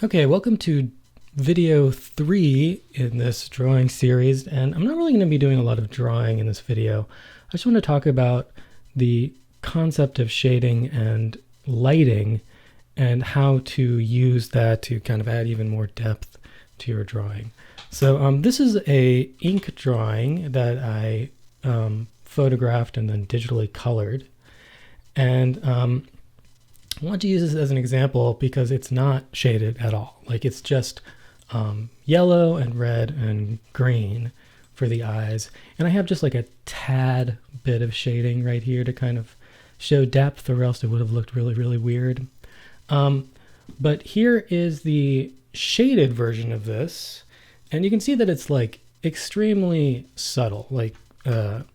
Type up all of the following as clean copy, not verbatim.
Okay, welcome to video 3 in this drawing series, and I'm not really going to be doing a lot of drawing in this video. I just want to talk about the concept of shading and lighting and how to use that to kind of add even more depth to your drawing. So this is a ink drawing that I photographed and then digitally colored, and I want to use this as an example because it's not shaded at all. Like it's just yellow and red and green for the eyes. And I have just like a tad bit of shading right here to kind of show depth, or else it would have looked really, really weird. But here is the shaded version of this. And you can see that it's like extremely subtle. Like I'm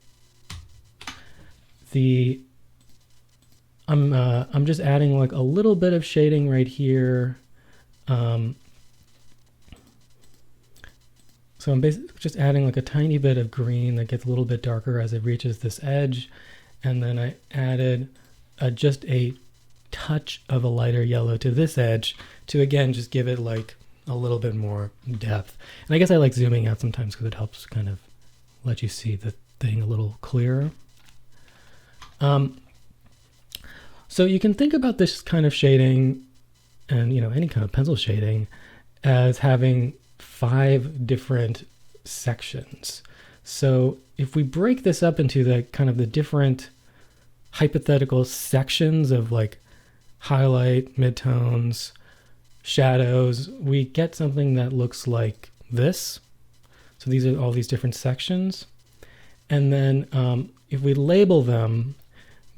just adding like a little bit of shading right here. So I'm basically just adding like a tiny bit of green that gets a little bit darker as it reaches this edge. And then I added just a touch of a lighter yellow to this edge to, again, just give it like a little bit more depth. And I guess I like zooming out sometimes because it helps kind of let you see the thing a little clearer. So you can think about this kind of shading and, any kind of pencil shading as having 5 different sections. So if we break this up into the kind of the different hypothetical sections of like highlight, midtones, shadows, we get something that looks like this. So these are all these different sections. And then if we label them,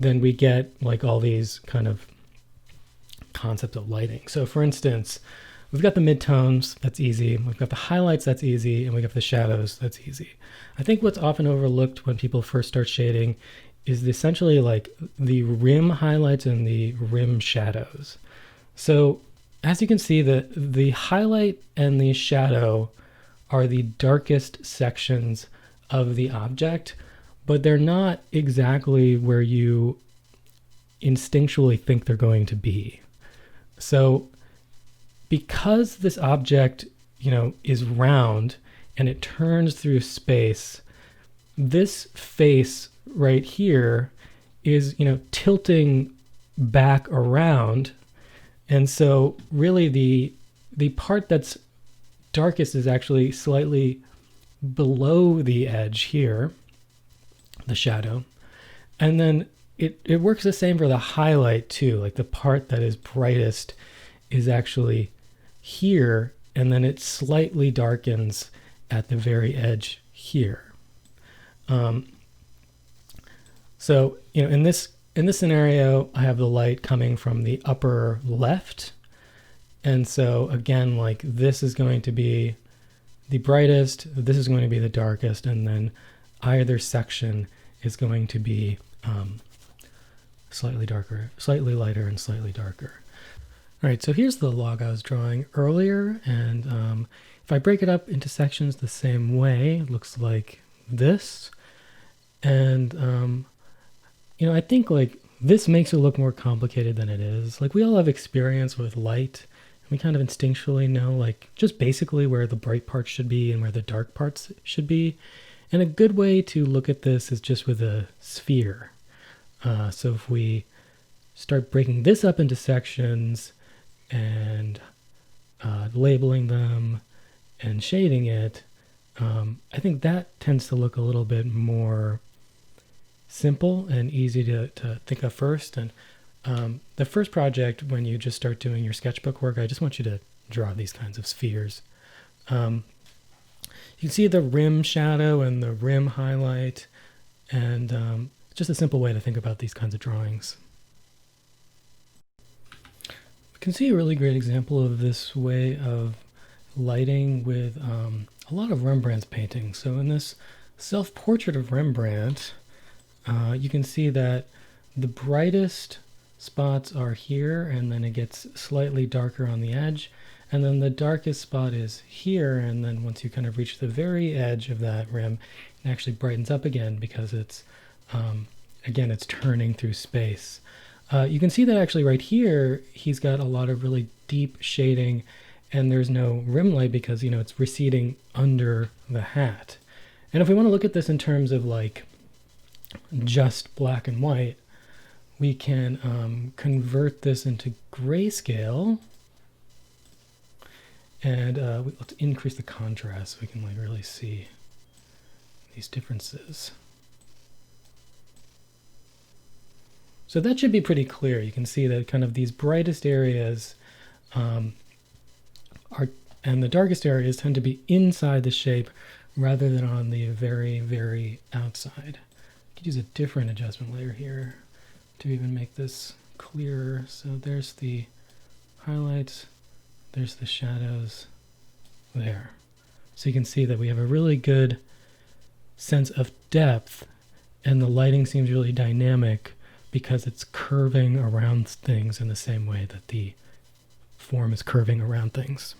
then we get like all these kind of concepts of lighting. So for instance, we've got the midtones, that's easy. We've got the highlights, that's easy. And we got the shadows, that's easy. I think what's often overlooked when people first start shading is essentially like the rim highlights and the rim shadows. So as you can see, the highlight and the shadow are the darkest sections of the object, but they're not exactly where you instinctually think they're going to be. So because this object, is round and it turns through space, this face right here is, tilting back around. And so really the part that's darkest is actually slightly below the edge here, the shadow. And then it works the same for the highlight too. Like the part that is brightest is actually here, and then it slightly darkens at the very edge here. So in this scenario, I have the light coming from the upper left, and so again, like this is going to be the brightest, this is going to be the darkest, and then either section is going to be slightly darker, slightly lighter, and slightly darker. All right, so here's the log I was drawing earlier, and if I break it up into sections the same way, it looks like this. And I think like this makes it look more complicated than it is. Like we all have experience with light, and we kind of instinctually know like just basically where the bright parts should be and where the dark parts should be. And a good way to look at this is just with a sphere. So if we start breaking this up into sections and labeling them and shading it, I think that tends to look a little bit more simple and easy to think of first. And the first project, when you just start doing your sketchbook work, I just want you to draw these kinds of spheres. You can see the rim shadow and the rim highlight, and just a simple way to think about these kinds of drawings. You can see a really great example of this way of lighting with a lot of Rembrandt's paintings. So in this self-portrait of Rembrandt, you can see that the brightest spots are here, and then it gets slightly darker on the edge. And then the darkest spot is here, and then once you kind of reach the very edge of that rim, it actually brightens up again because it's, again, it's turning through space. You can see that actually right here, he's got a lot of really deep shading and there's no rim light because, it's receding under the hat. And if we want to look at this in terms of like just black and white, we can convert this into grayscale, and let's increase the contrast so we can like really see these differences. So that should be pretty clear. You can see that kind of these brightest areas and the darkest areas tend to be inside the shape rather than on the very, very outside. I could use a different adjustment layer here to even make this clearer. So there's the highlights, there's the shadows there. So you can see that we have a really good sense of depth, and the lighting seems really dynamic because it's curving around things in the same way that the form is curving around things.